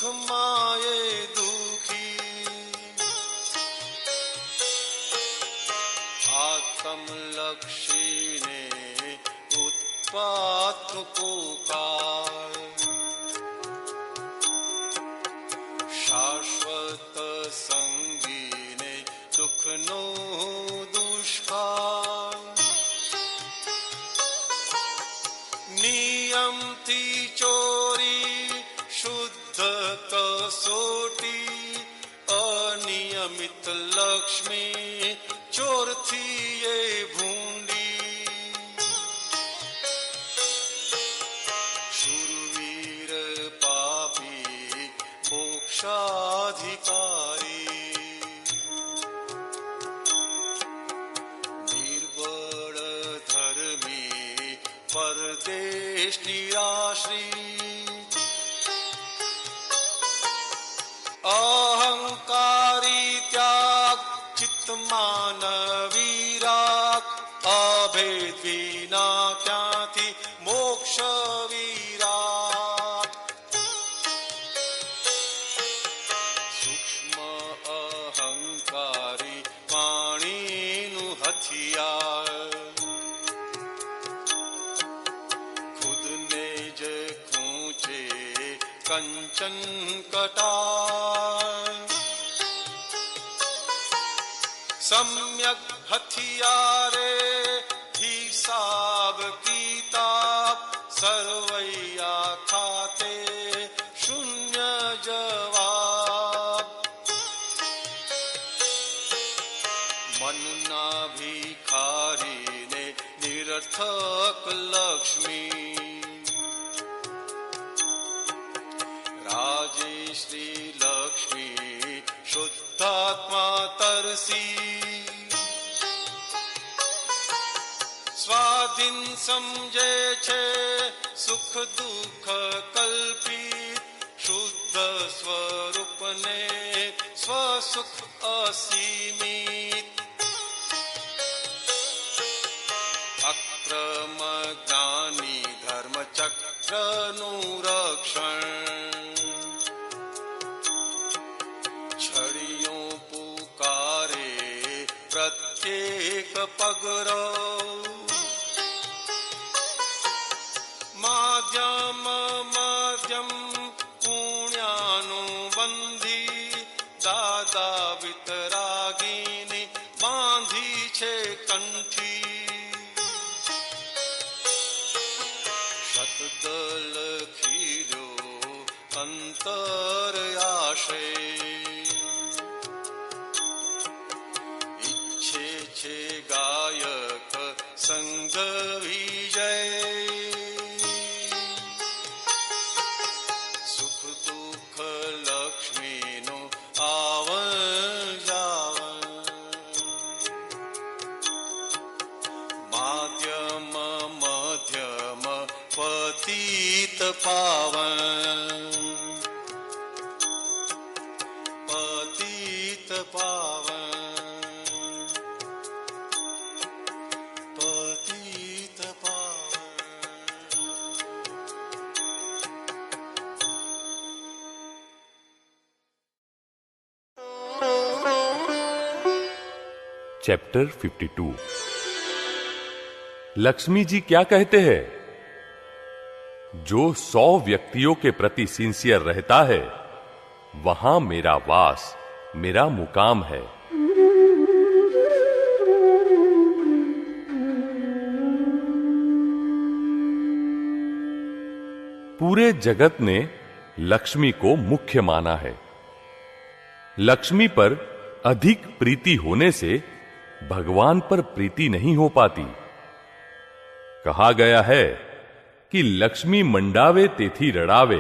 माये दुखी। आत्मलक्षी ने उत्पात पुकार, शाश्वत संगी ने दुख नो दुष्कार। नियम थी चोरी शुद्ध कसोटी, अनियमित लक्ष्मी चोर थी ये भूंडी। शूरवीर पापी मोक्षाधिकारी, निर्बल धर्मी परदेश निराश्रित। अहंकारी त्याग चित्त मान विराग, अभेद विना क्या थी मोक्ष विराग। सूक्ष्म अहंकारी पाणिनु हथियार, खुद ने जे खूंचे कंचन कटार। सम्यक हथियारे हिसाब किताब, सर्वैया खाते शून्य जवाब। मन ना भिखारी ने निरर्थक लक्ष्मी, राजेश्री लक्ष्मी शुद्धात्मा तरसी। स्वाधीन समझे छे सुख दुख कल्पित, शुद्ध स्वरूप ने स्वसुख असीमित। अक्रम ज्ञानी धर्म चक्र नुरक्षण, छड़ियों पुकारे प्रत्येक पगरो। माध्यम मध्यम पुण्यानुबंधी, दादा वितरागिनी बांधी छे कंठी। शतदल खील्यो अंतर आशे, इच्छे छे गायक संग विजय। सुख दुख लक्ष्मी नो आवन जावन, माध्यम मध्यम पतित पावन। पतित पावन, पतित पावन। चैप्टर 52। लक्ष्मी जी क्या कहते हैं? जो 100 व्यक्तियों के प्रति सिंसियर रहता है, वहां मेरा वास, मेरा मुकाम है। पूरे जगत ने लक्ष्मी को मुख्य माना है। लक्ष्मी पर अधिक प्रीति होने से भगवान पर प्रीति नहीं हो पाती। कहा गया है कि लक्ष्मी मंडावे तेथी रड़ावे,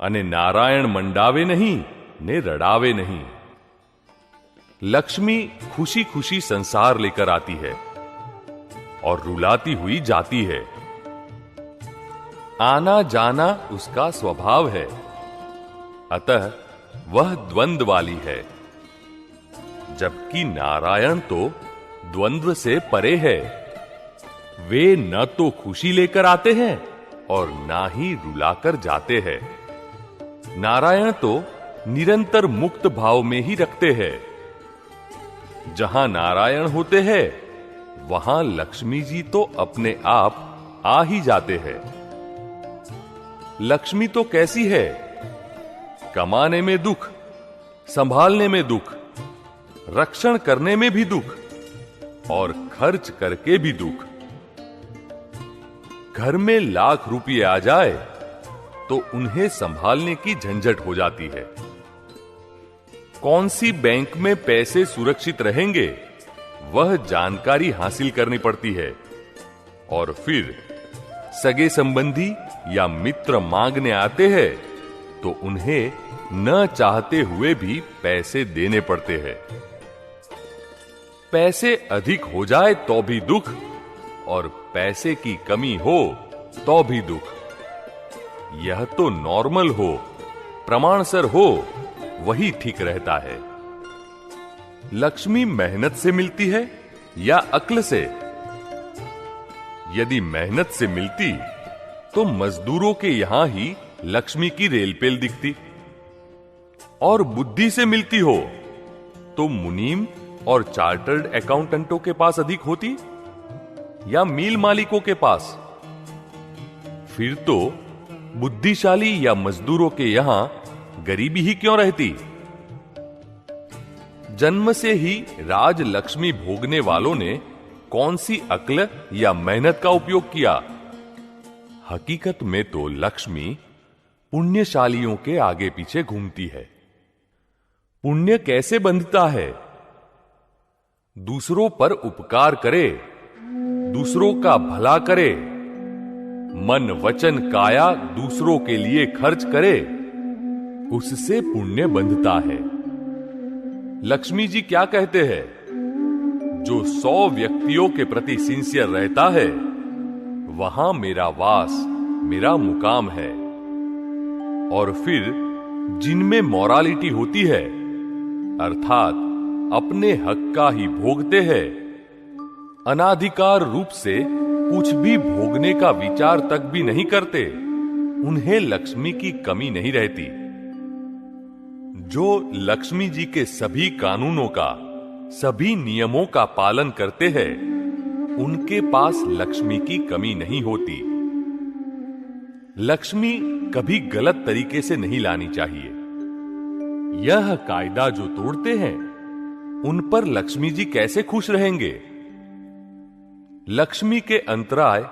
अने नारायण मंडावे नहीं ने रड़ावे नहीं। लक्ष्मी खुशी खुशी संसार लेकर आती है और रुलाती हुई जाती है। आना जाना उसका स्वभाव है, अतः वह द्वंद्व वाली है। जबकि नारायण तो द्वंद्व से परे है। वे न तो खुशी लेकर आते हैं और ना ही रुलाकर जाते हैं। नारायण तो निरंतर मुक्त भाव में ही रखते हैं। जहां नारायण होते हैं वहां लक्ष्मी जी तो अपने आप आ ही जाते हैं। लक्ष्मी तो कैसी है? कमाने में दुख, संभालने में दुख, रक्षण करने में भी दुख और खर्च करके भी दुख। घर में लाख रुपये आ जाए तो उन्हें संभालने की झंझट हो जाती है। कौन सी बैंक में पैसे सुरक्षित रहेंगे वह जानकारी हासिल करनी पड़ती है और फिर सगे संबंधी या मित्र मांगने आते हैं तो उन्हें न चाहते हुए भी पैसे देने पड़ते हैं। पैसे अधिक हो जाए तो भी दुख और पैसे की कमी हो तो भी दुख। यह तो नॉर्मल हो, प्रमाणसर हो, वही ठीक रहता है। लक्ष्मी मेहनत से मिलती है या अक्ल से? यदि मेहनत से मिलती तो मजदूरों के यहां ही लक्ष्मी की रेलपेल दिखती, और बुद्धि से मिलती हो तो मुनीम और चार्टर्ड अकाउंटेंटों के पास अधिक होती या मिल मालिकों के पास? फिर तो बुद्धिशाली या मजदूरों के यहां गरीबी ही क्यों रहती? जन्म से ही राज लक्ष्मी भोगने वालों ने कौन सी अक्ल या मेहनत का उपयोग किया? हकीकत में तो लक्ष्मी पुण्यशालियों के आगे पीछे घूमती है। पुण्य कैसे बंधता है? दूसरों पर उपकार करे, दूसरों का भला करे, मन वचन काया दूसरों के लिए खर्च करे, उससे पुण्य बंधता है। लक्ष्मी जी क्या कहते हैं? जो 100 व्यक्तियों के प्रति सिंसियर रहता है वहां मेरा वास, मेरा मुकाम है। और फिर जिनमें मोरालिटी होती है, अर्थात अपने हक का ही भोगते हैं, अनाधिकार रूप से कुछ भी भोगने का विचार तक भी नहीं करते, उन्हें लक्ष्मी की कमी नहीं रहती। जो लक्ष्मी जी के सभी कानूनों का, सभी नियमों का पालन करते हैं, उनके पास लक्ष्मी की कमी नहीं होती। लक्ष्मी कभी गलत तरीके से नहीं लानी चाहिए। यह कायदा जो तोड़ते हैं उन पर लक्ष्मी जी कैसे खुश रहेंगे? लक्ष्मी के अंतराय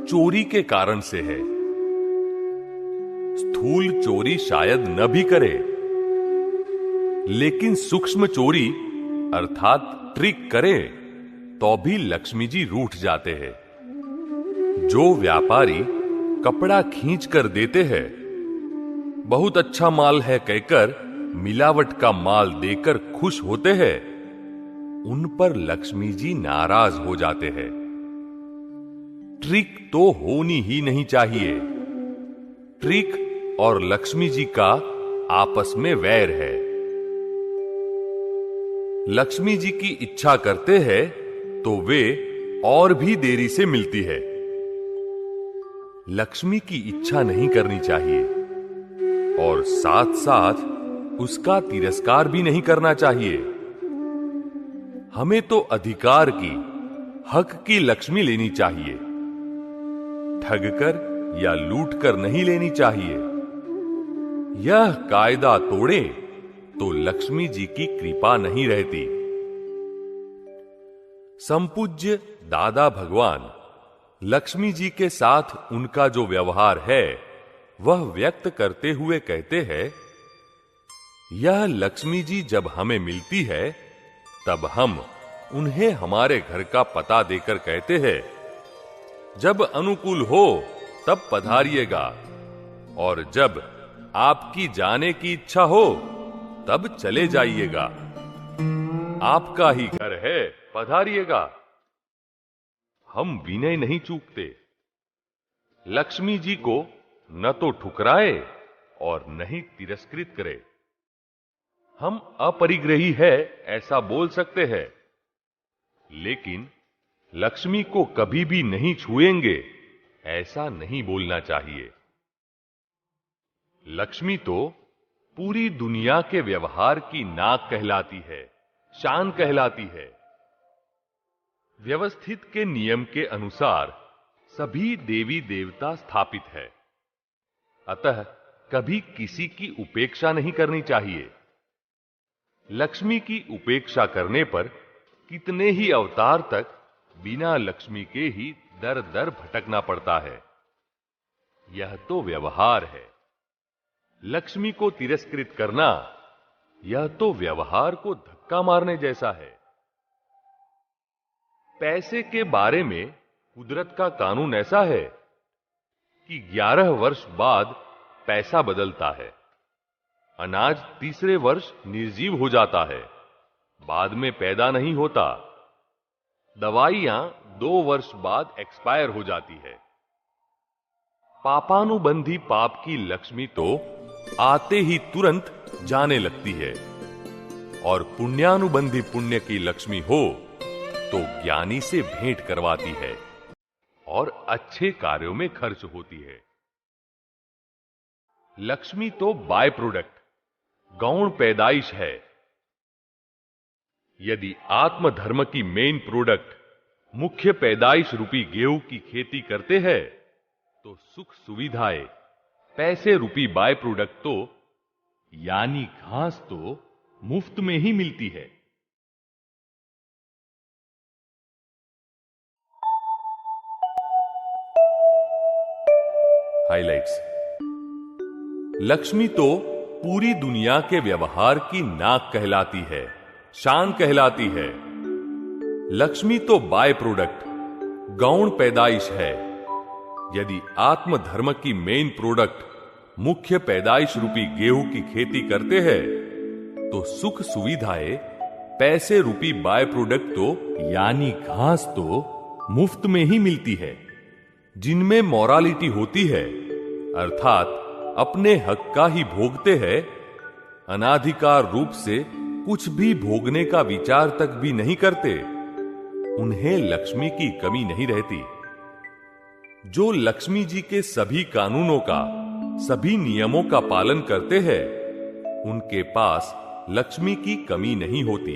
चोरी के कारण से है। स्थूल चोरी शायद न भी करे, लेकिन सूक्ष्म चोरी अर्थात ट्रिक करे तो भी लक्ष्मी जी रूठ जाते हैं। जो व्यापारी कपड़ा खींच कर देते हैं, बहुत अच्छा माल है कहकर मिलावट का माल देकर खुश होते हैं, उन पर लक्ष्मी जी नाराज हो जाते हैं। ट्रिक तो होनी ही नहीं चाहिए। ट्रिक और लक्ष्मी जी का आपस में वैर है। लक्ष्मी जी की इच्छा करते हैं तो वे और भी देरी से मिलती है। लक्ष्मी की इच्छा नहीं करनी चाहिए और साथ साथ उसका तिरस्कार भी नहीं करना चाहिए। हमें तो अधिकार की, हक की लक्ष्मी लेनी चाहिए, ठगकर या लूटकर नहीं लेनी चाहिए। यह कायदा तोड़े तो लक्ष्मी जी की कृपा नहीं रहती। संपूज्य दादा भगवान लक्ष्मी जी के साथ उनका जो व्यवहार है वह व्यक्त करते हुए कहते हैं, यह लक्ष्मी जी जब हमें मिलती है तब हम उन्हें हमारे घर का पता देकर कहते हैं, जब अनुकूल हो तब पधारिएगा, और जब आपकी जाने की इच्छा हो तब चले जाइएगा। आपका ही घर है, पधारिएगा। हम विनय नहीं चूकते। लक्ष्मी जी को न तो ठुकराए और न ही तिरस्कृत करे। हम अपरिग्रही है ऐसा बोल सकते हैं, लेकिन लक्ष्मी को कभी भी नहीं छुएंगे ऐसा नहीं बोलना चाहिए। लक्ष्मी तो पूरी दुनिया के व्यवहार की नाक कहलाती है, शान कहलाती है। व्यवस्थित के नियम के अनुसार सभी देवी देवता स्थापित है, अतः कभी किसी की उपेक्षा नहीं करनी चाहिए। लक्ष्मी की उपेक्षा करने पर कितने ही अवतार तक बिना लक्ष्मी के ही दर दर भटकना पड़ता है। यह तो व्यवहार है। लक्ष्मी को तिरस्कृत करना, यह तो व्यवहार को धक्का मारने जैसा है। पैसे के बारे में कुदरत का कानून ऐसा है कि 11 वर्ष बाद पैसा बदलता है। अनाज तीसरे वर्ष निर्जीव हो जाता है, बाद में पैदा नहीं होता। दवाइयां 2 वर्ष बाद एक्सपायर हो जाती है। पापानुबंधी पाप की लक्ष्मी तो आते ही तुरंत जाने लगती है, और पुण्यानुबंधी पुण्य की लक्ष्मी हो तो ज्ञानी से भेंट करवाती है और अच्छे कार्यों में खर्च होती है। लक्ष्मी तो बाय प्रोडक्ट, गौण पैदाइश है। यदि आत्मधर्म की मेन प्रोडक्ट मुख्य पैदाइश रूपी गेहूं की खेती करते हैं तो सुख सुविधाएं पैसे रूपी बाय प्रोडक्ट तो यानी घास तो मुफ्त में ही मिलती है। हाइलाइट्स। लक्ष्मी तो पूरी दुनिया के व्यवहार की नाक कहलाती है, शान कहलाती है। लक्ष्मी तो बाय प्रोडक्ट, गौण पैदाइश है। यदि आत्मधर्म की मेन प्रोडक्ट मुख्य पैदाइश रूपी गेहूं की खेती करते हैं तो सुख सुविधाएं पैसे रूपी बाय प्रोडक्ट तो यानी घास तो मुफ्त में ही मिलती है। जिनमें मॉरालिटी होती है, अर्थात अपने हक का ही भोगते हैं, अनाधिकार रूप से कुछ भी भोगने का विचार तक भी नहीं करते, उन्हें लक्ष्मी की कमी नहीं रहती। जो लक्ष्मी जी के सभी कानूनों का, सभी नियमों का पालन करते हैं, उनके पास लक्ष्मी की कमी नहीं होती।